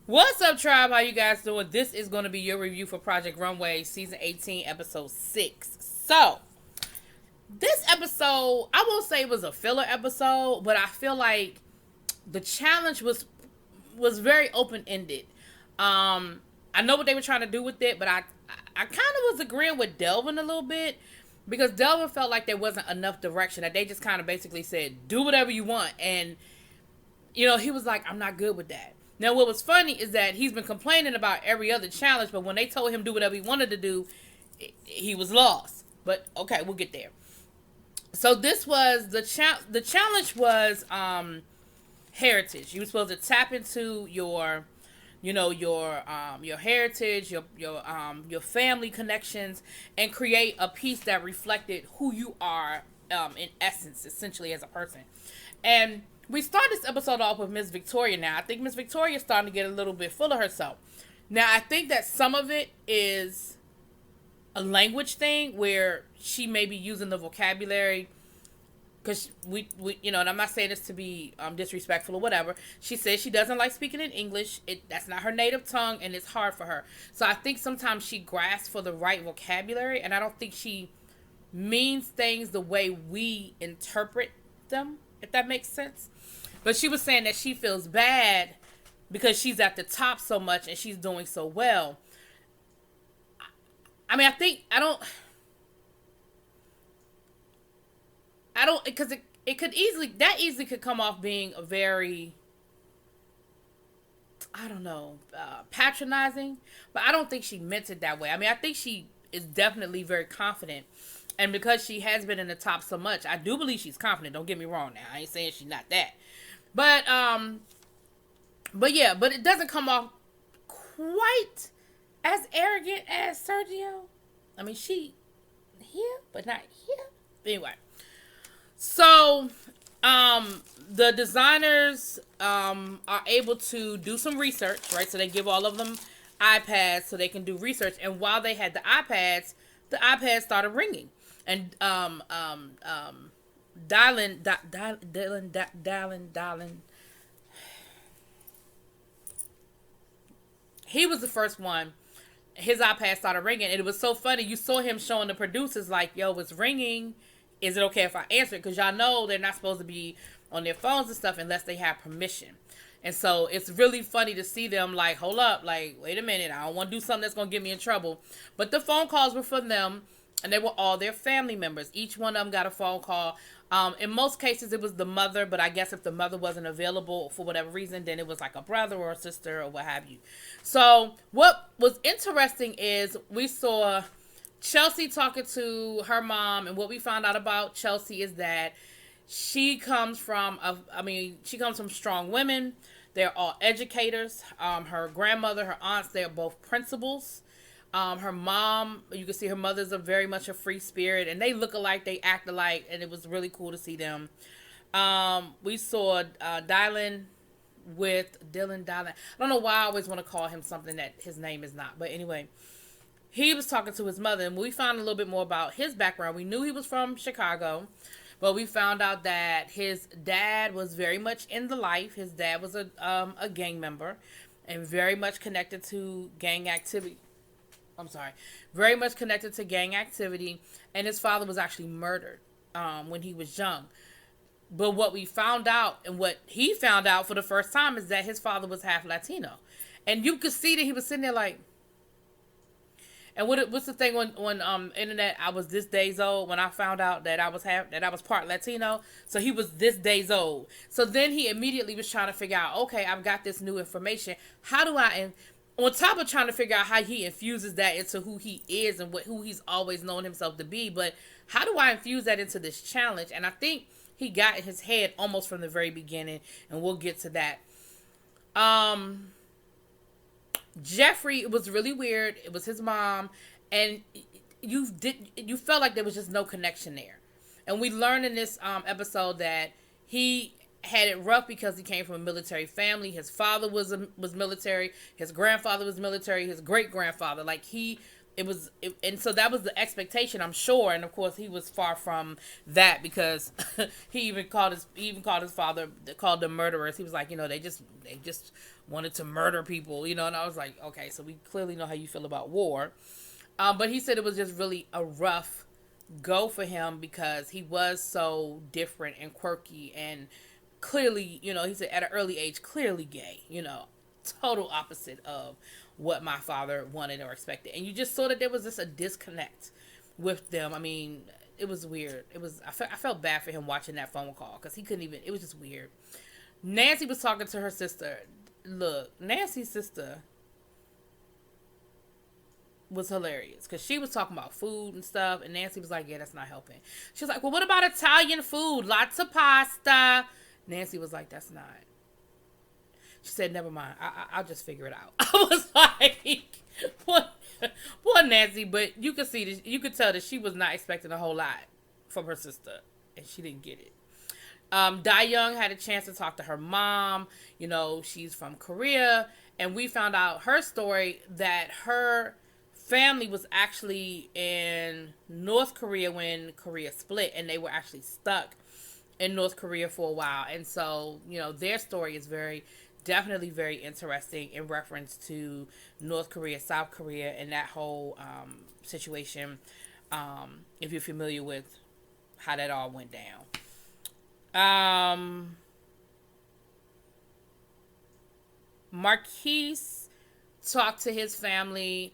What's up, tribe? How you guys doing? This is going to be your review for Project Runway, Season 18, Episode 6. So, this episode, I won't say it was a filler episode, but I feel like the challenge was very open-ended. I know what they were trying to do with it, but I kind of was agreeing with Delvin a little bit, because Delvin felt like there wasn't enough direction, that they just kind of basically said, do whatever you want, and, he was like, I'm not good with that. Now, what was funny is that he's been complaining about every other challenge, but when they told him do whatever he wanted to do, he was lost. But, okay, we'll get there. So, this was, the challenge was heritage. You were supposed to tap into your heritage, your family connections, and create a piece that reflected who you are in essence, essentially, as a person. And we start this episode off with Miss Victoria now. I think Miss Victoria is starting to get a little bit full of herself. Now, I think that some of it is a language thing where she may be using the vocabulary, because and I'm not saying this to be disrespectful or whatever. She says she doesn't like speaking in English. That's not her native tongue, and it's hard for her. So I think sometimes she grasps for the right vocabulary, and I don't think she means things the way we interpret them, if that makes sense. But she was saying that she feels bad because she's at the top so much and she's doing so well. I mean, I don't, because it could easily could come off being a very, patronizing, but I don't think she meant it that way. I mean, I think she is definitely very confident. And because she has been in the top so much, I do believe she's confident. Don't get me wrong now. I ain't saying she's not that. But it doesn't come off quite as arrogant as Sergio. I mean, she here, but not here. Anyway. So, the designers are able to do some research, right? So they give all of them iPads so they can do research. And while they had the iPads started ringing. And Dylan. He was the first one. His iPad started ringing, and it was so funny. You saw him showing the producers like, "Yo, it's ringing. Is it okay if I answer it?" Because y'all know they're not supposed to be on their phones and stuff unless they have permission. And so it's really funny to see them like, hold up, like, wait a minute, I don't want to do something that's gonna get me in trouble. But the phone calls were for them. And they were all their family members. Each one of them got a phone call. In most cases, it was the mother. But I guess if the mother wasn't available for whatever reason, then it was like a brother or a sister or what have you. So what was interesting is we saw Chelsea talking to her mom. And what we found out about Chelsea is that she comes from strong women. They're all educators. Her grandmother, her aunts, they're both principals. Her mom, you can see her mother's very much a free spirit, and they look alike, they act alike, and it was really cool to see them. We saw Dylan. I don't know why I always want to call him something that his name is not, but anyway, he was talking to his mother, and we found a little bit more about his background. We knew he was from Chicago, but we found out that his dad was very much in the life. His dad was a gang member, and very much connected to gang activity. Very much connected to gang activity, and his father was actually murdered when he was young. But what we found out, and what he found out for the first time, is that his father was half Latino. And you could see that he was sitting there like, and what's the thing on internet? I was this days old when I found out that I was part Latino. So he was this days old. So then he immediately was trying to figure out, okay, I've got this new information. How do I... On top of trying to figure out how he infuses that into who he is and who he's always known himself to be, but how do I infuse that into this challenge? And I think he got in his head almost from the very beginning, and we'll get to that. Jeffrey, it was really weird. It was his mom, and you felt like there was just no connection there. And we learned in this episode that he had it rough because he came from a military family. His father was military. His grandfather was military. His great grandfather, and so that was the expectation, I'm sure. And of course, he was far from that, because he even called his father, called them murderers. He was like, they just wanted to murder people, And I was like, okay, so we clearly know how you feel about war. But he said it was just really a rough go for him, because he was so different and quirky, and clearly, he said at an early age, clearly gay, total opposite of what my father wanted or expected. And you just saw that there was just a disconnect with them. I mean, it was weird. I felt bad for him watching that phone call, because he couldn't even, it was just weird. Nancy was talking to her sister. Look, Nancy's sister was hilarious, because she was talking about food and stuff, and Nancy was like, yeah, that's not helping. She was like, well, what about Italian food? Lots of pasta. Nancy was like, that's not. She said, never mind, I'll just figure it out. I was like, poor Nancy. But you could tell that she was not expecting a whole lot from her sister, and she didn't get it. Dayoung had a chance to talk to her mom. She's from Korea, and we found out her story, that her family was actually in North Korea when Korea split, and they were actually stuck in North Korea for a while. And so, their story is definitely very interesting in reference to North Korea, South Korea, and that whole situation, if you're familiar with how that all went down. Marquise talked to his family.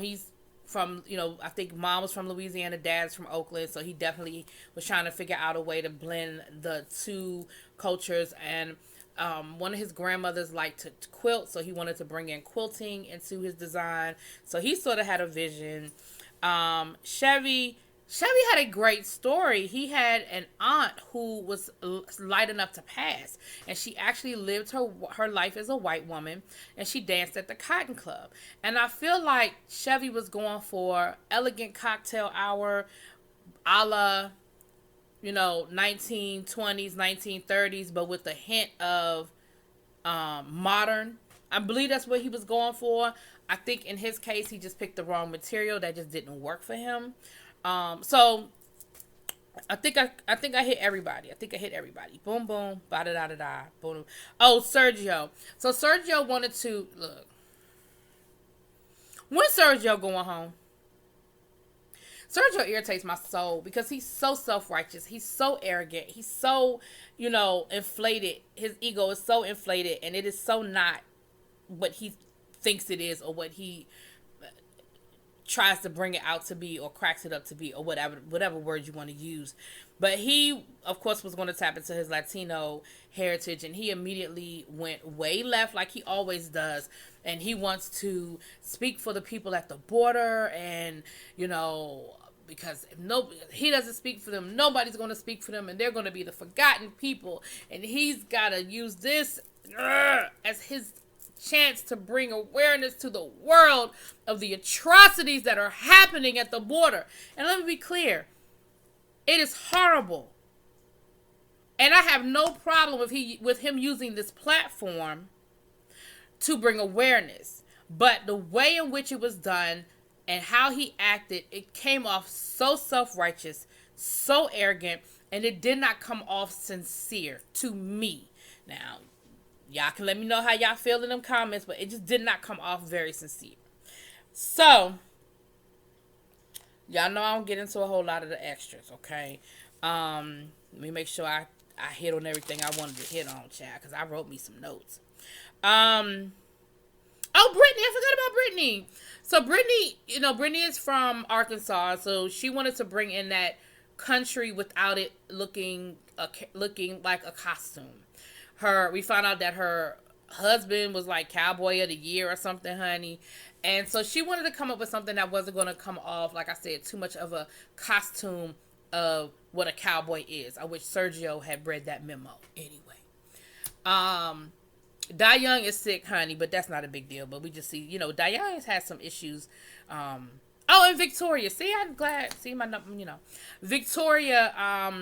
He's from, I think mom was from Louisiana, dad's from Oakland, so he definitely was trying to figure out a way to blend the two cultures. And one of his grandmothers liked to quilt, so he wanted to bring in quilting into his design. So he sort of had a vision. Chevy had a great story. He had an aunt who was light enough to pass, and she actually lived her life as a white woman, and she danced at the Cotton Club. And I feel like Chevy was going for elegant cocktail hour, a la 1920s, 1930s, but with a hint of modern. I believe that's what he was going for. I think in his case, he just picked the wrong material that just didn't work for him. So I think I hit everybody. Boom, boom, ba da da da da, boom. Oh, Sergio. So Sergio wanted to look. When Sergio going home? Sergio irritates my soul, because he's so self-righteous. He's so arrogant. He's so, inflated. His ego is so inflated, and it is so not what he thinks it is, or what he tries to bring it out to be, or cracks it up to be, or whatever word you want to use. But he, of course, was going to tap into his Latino heritage, and he immediately went way left, like he always does. And he wants to speak for the people at the border, and because if he doesn't speak for them, nobody's going to speak for them, and they're going to be the forgotten people. And he's got to use this as his chance to bring awareness to the world of the atrocities that are happening at the border. And let me be clear, it is horrible. And I have no problem with him using this platform to bring awareness. But the way in which it was done and how he acted, it came off so self-righteous, so arrogant, and it did not come off sincere to me. Now, y'all can let me know how y'all feel in them comments, but it just did not come off very sincere. So, y'all know I don't get into a whole lot of the extras, okay? Let me make sure I hit on everything I wanted to hit on, child, because I wrote me some notes. Oh, Brittany, I forgot about Brittany. So Brittany, Brittany is from Arkansas, so she wanted to bring in that country without it looking like a costume. We found out that her husband was like Cowboy of the Year or something, honey. And so she wanted to come up with something that wasn't going to come off, like I said, too much of a costume of what a cowboy is. I wish Sergio had read that memo. Anyway. Dayoung is sick, honey, but that's not a big deal. But we just see, Dayoung has had some issues. And Victoria. See, I'm glad. See, Victoria,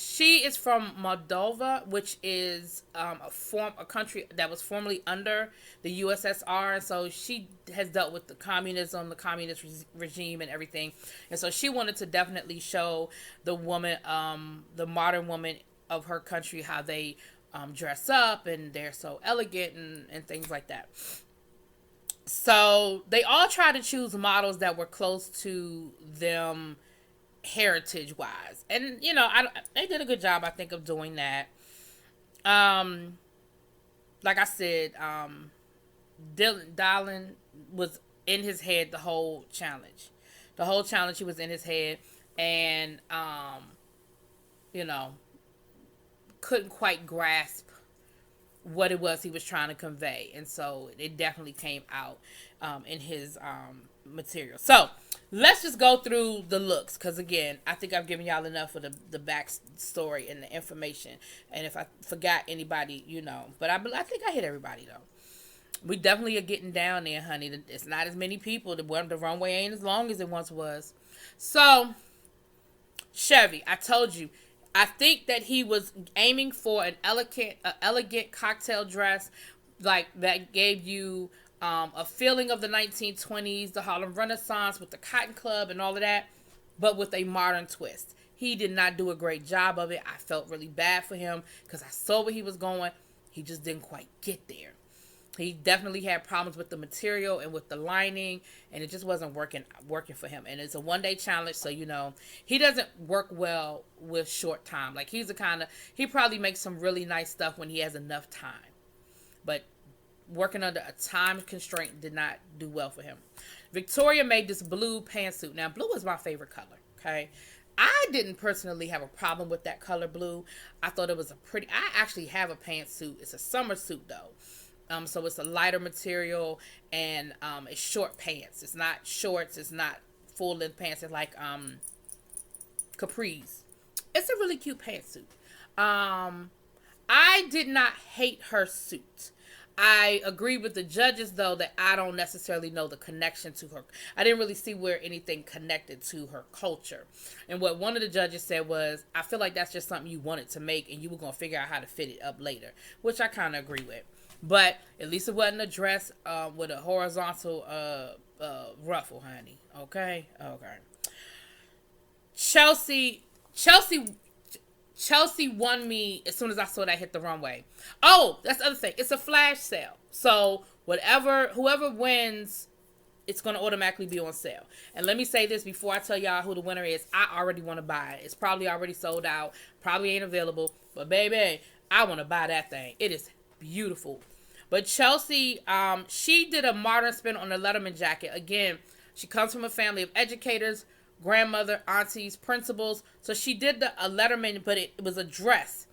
She is from Moldova, which is a country that was formerly under the USSR, and so she has dealt with the communism, the communist regime, and everything. And so she wanted to definitely show the woman, the modern woman of her country, how they dress up and they're so elegant and things like that. So they all tried to choose models that were close to them heritage wise, and they did a good job, I think, of doing that. Like I said, Dylan was in his head the whole challenge. He was in his head, and couldn't quite grasp what it was he was trying to convey, and so it definitely came out in his material. So let's just go through the looks, because again, I think I've given y'all enough of the backstory and the information, and if I forgot anybody, but I think I hit everybody though. We definitely are getting down there, honey. It's not as many people. The runway ain't as long as it once was. So Chevy, I told you, I think that he was aiming for an elegant cocktail dress, like that gave you a feeling of the 1920s, the Harlem Renaissance with the Cotton Club and all of that, but with a modern twist. He did not do a great job of it. I felt really bad for him because I saw where he was going. He just didn't quite get there. He definitely had problems with the material and with the lining, and it just wasn't working for him. And it's a one-day challenge, so he doesn't work well with short time. Like, he's the kind of, he probably makes some really nice stuff when he has enough time, but working under a time constraint did not do well for him. Victoria made this blue pantsuit. Now, blue is my favorite color, okay? I didn't personally have a problem with that color blue. I thought it was I actually have a pantsuit. It's a summer suit, though. So it's a lighter material, and it's short pants. It's not shorts. It's not full-length pants. It's like capris. It's a really cute pantsuit. I did not hate her suit. I agree with the judges, though, that I don't necessarily know the connection to her. I didn't really see where anything connected to her culture. And what one of the judges said was, I feel like that's just something you wanted to make, and you were going to figure out how to fit it up later, which I kind of agree with. But at least it wasn't a dress with a horizontal ruffle, honey. Okay? Chelsea won me as soon as I saw that hit the runway. Oh, that's the other thing. It's a flash sale. So whoever wins, it's going to automatically be on sale. And let me say this before I tell y'all who the winner is. I already want to buy it. It's probably already sold out. Probably ain't available. But baby, I want to buy that thing. It is beautiful. But Chelsea, she did a modern spin on the Letterman jacket. Again, she comes from a family of educators, grandmother, aunties, principals. So she did a Letterman, but it was a dress.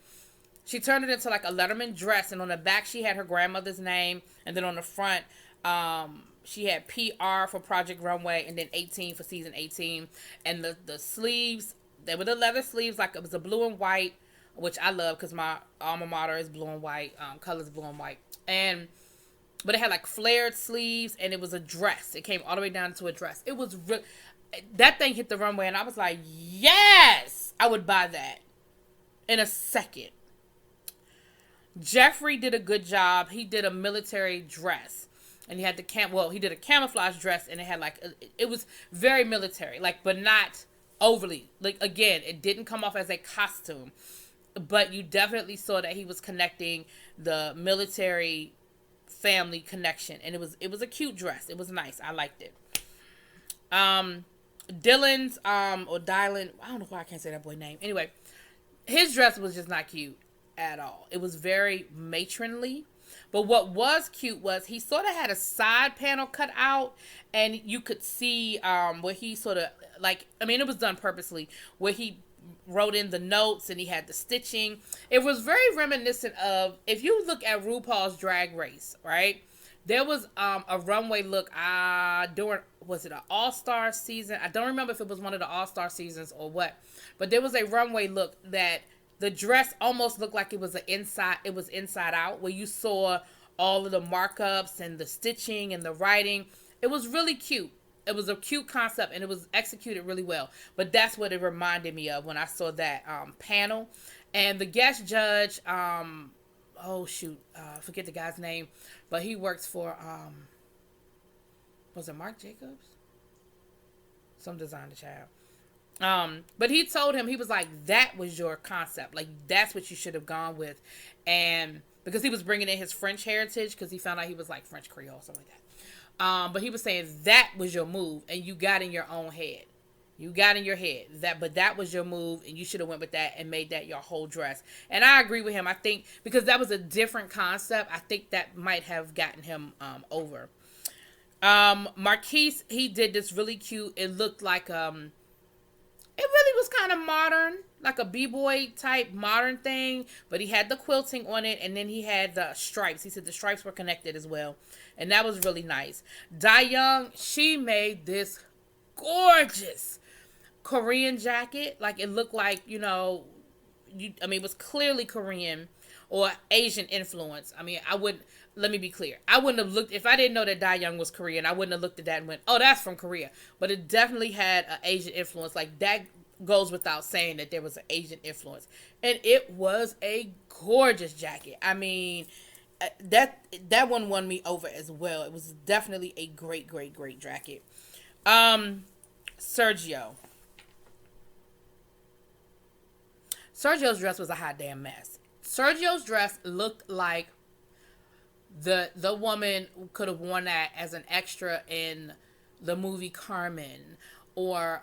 She turned it into like a Letterman dress, and on the back she had her grandmother's name, and then on the front she had PR for Project Runway, and then 18 for season 18. And the sleeves, they were the leather sleeves, like it was a blue and white, which I love because my alma mater is blue and white, colors blue and white. But it had like flared sleeves, and it was a dress. It came all the way down to a dress. It was that thing hit the runway, and I was like, yes, I would buy that in a second. Jeffrey did a good job. He did a military dress, and he had he did a camouflage dress, and it had like it was very military, like, but not overly. Like, again, it didn't come off as a costume, but you definitely saw that he was connecting the military family connection, and it was a cute dress. It was nice. I liked it. Dylan's or Dylan, I don't know why I can't say that boy's name. Anyway, his dress was just not cute at all. It was very matronly. But what was cute was he sort of had a side panel cut out, and you could see where he sort of, like, I mean, it was done purposely, where he wrote in the notes and he had the stitching. It was very reminiscent of, if you look at RuPaul's Drag Race, right? There was a runway look during, was it an All-Star season? I don't remember if it was one of the All-Star seasons or what, but there was a runway look that the dress almost looked like it was inside out, where you saw all of the markups and the stitching and the writing. It was really cute. it was a cute concept and it was executed really well. But that's what it reminded me of when I saw that panel. And the guest judge, oh shoot, I forget the guy's name, but he works for was it Marc Jacobs? Some designer child. But he told him, he was like, that was your concept. Like, that's what you should have gone with. And because he was bringing in his French heritage, because he found out he was like French Creole, something like that. But he was saying that was your move, and you got in your own head. You got in your head but that was your move, and you should have went with that and made that your whole dress. And I agree with him. I think because that was a different concept, I think that might have gotten him over. Marquise, he did this really cute. It looked like it really was kind of modern, like a b-boy type modern thing, but he had the quilting on it, and then he had the stripes. He said the stripes were connected as well, and that was really nice. Dayoung, she made this gorgeous Korean jacket. Like, it looked like, it was clearly Korean or Asian influence. I mean, let me be clear. I wouldn't have looked, if I didn't know that Dayoung was Korean, I wouldn't have looked at that and went, oh, that's from Korea. But it definitely had an Asian influence. Like, that goes without saying that there was an Asian influence. And it was a gorgeous jacket. I mean, that one won me over as well. It was definitely a great, great, great jacket. Sergio's dress was a hot damn mess. Sergio's dress looked like the woman could have worn that as an extra in the movie Carmen or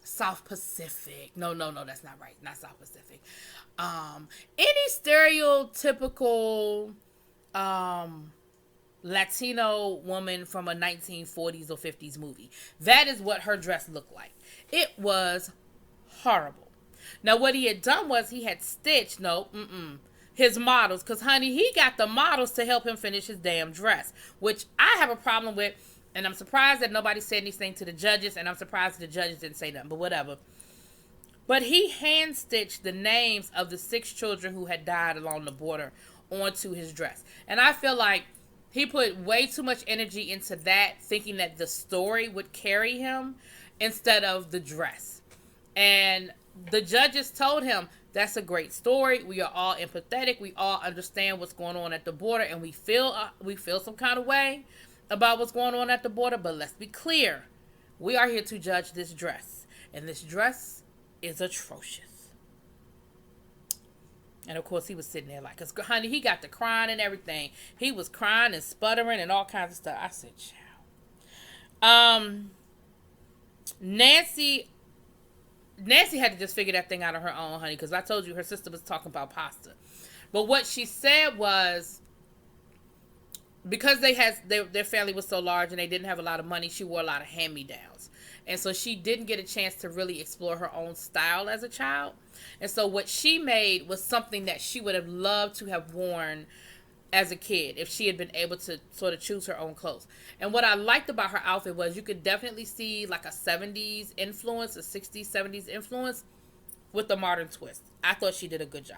South Pacific. No, that's not right. Not South Pacific. Any stereotypical Latino woman from a 1940s or 50s movie. That is what her dress looked like. It was horrible. Now, what he had done was he had stitched, his models, because, honey, he got the models to help him finish his damn dress, which I have a problem with, and I'm surprised that nobody said anything to the judges, and I'm surprised the judges didn't say nothing, but whatever. But he hand-stitched the names of the 6 children who had died along the border onto his dress. And I feel like he put way too much energy into that, thinking that the story would carry him instead of the dress. And the judges told him, that's a great story. We are all empathetic. We all understand what's going on at the border, and we feel some kind of way about what's going on at the border. But let's be clear. We are here to judge this dress, and this dress is atrocious. And of course, he was sitting there like, cause honey, he got the crying and everything. He was crying and sputtering and all kinds of stuff. I said, child. Nancy had to just figure that thing out on her own, honey, because I told you her sister was talking about pasta. But what she said was, because their family was so large and they didn't have a lot of money, she wore a lot of hand-me-downs. And so she didn't get a chance to really explore her own style as a child. And so what she made was something that she would have loved to have worn as a kid if she had been able to sort of choose her own clothes. And what I liked about her outfit was you could definitely see like a 70s influence, a 60s, 70s influence with a modern twist. I thought she did a good job.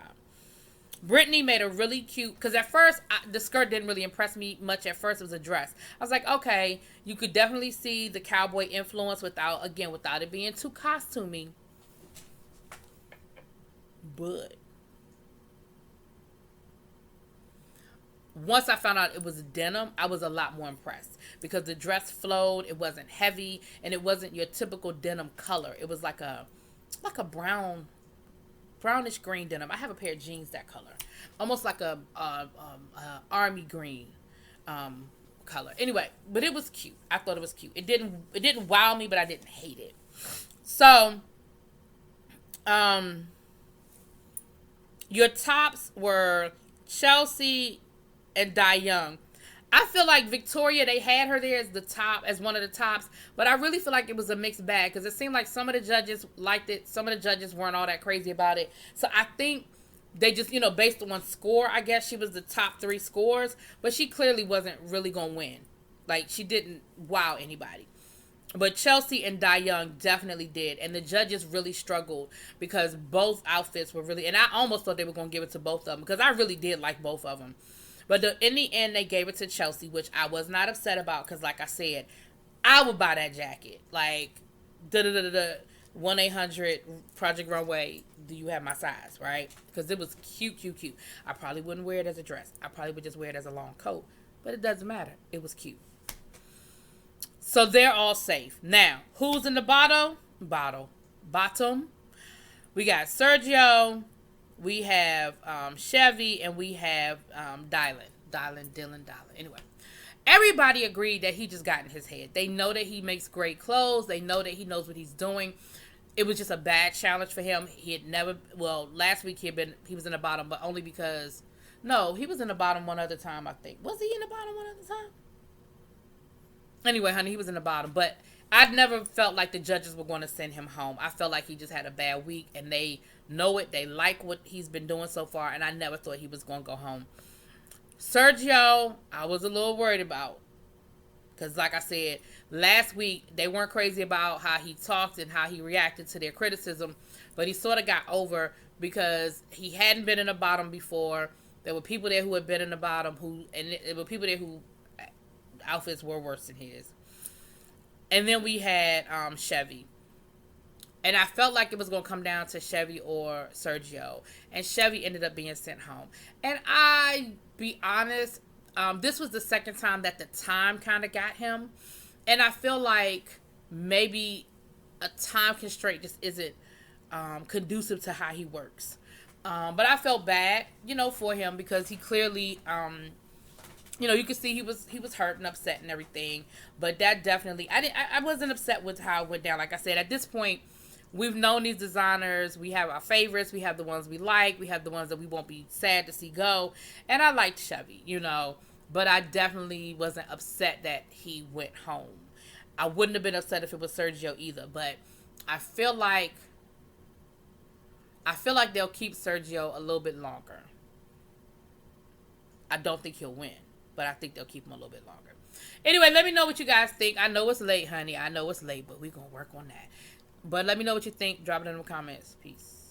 Brittany made a really cute, because at first, the skirt didn't really impress me much at first. It was a dress. I was like, okay, you could definitely see the cowboy influence without it being too costumey. But once I found out it was denim, I was a lot more impressed because the dress flowed. It wasn't heavy, and it wasn't your typical denim color. It was like a brownish green denim. I have a pair of jeans that color, almost like a army green color. Anyway, but it was cute. I thought it was cute. It didn't wow me, but I didn't hate it. So, your tops were Chelsea and Dayoung. I feel like Victoria, they had her there as one of the tops, but I really feel like it was a mixed bag because it seemed like some of the judges liked it, some of the judges weren't all that crazy about it. So I think they just, based on score, I guess she was the top 3 scores, but she clearly wasn't really going to win. Like, she didn't wow anybody. But Chelsea and Dayoung definitely did, and the judges really struggled because both outfits were really, and I almost thought they were going to give it to both of them because I really did like both of them. But in the end, they gave it to Chelsea, which I was not upset about because, like I said, I would buy that jacket. Like, 1-800 Project Runway, do you have my size, right? Because it was cute, cute, cute. I probably wouldn't wear it as a dress. I probably would just wear it as a long coat. But it doesn't matter. It was cute. So they're all safe. Now, who's in the bottom? Bottom. We got Sergio. We have Chevy. And we have Dylan. Anyway. Everybody agreed that he just got in his head. They know that he makes great clothes. They know that he knows what he's doing. It was just a bad challenge for him. He had never, well, last week he was in the bottom, but only because, no, he was in the bottom one other time, I think. Was he in the bottom one other time? Anyway, honey, he was in the bottom, but I never felt like the judges were going to send him home. I felt like he just had a bad week, and they know it. They like what he's been doing so far, and I never thought he was going to go home. Sergio, I was a little worried about. Because like I said, last week, they weren't crazy about how he talked and how he reacted to their criticism. But he sort of got over because he hadn't been in the bottom before. There were people there who had been in the bottom and there were people there who outfits were worse than his. And then we had Chevy. And I felt like it was going to come down to Chevy or Sergio. And Chevy ended up being sent home. And I, be honest, this was the second time that the time kind of got him. And I feel like maybe a time constraint just isn't conducive to how he works. But I felt bad, for him because he clearly, you could see he was hurt and upset and everything. But that definitely, I wasn't upset with how it went down. Like I said, at this point, we've known these designers. We have our favorites. We have the ones we like. We have the ones that we won't be sad to see go. And I liked Chevy, But I definitely wasn't upset that he went home. I wouldn't have been upset if it was Sergio either. But I feel like they'll keep Sergio a little bit longer. I don't think he'll win. But I think they'll keep him a little bit longer. Anyway, let me know what you guys think. I know it's late, honey. I know it's late, but we're going to work on that. But let me know what you think. Drop it in the comments. Peace.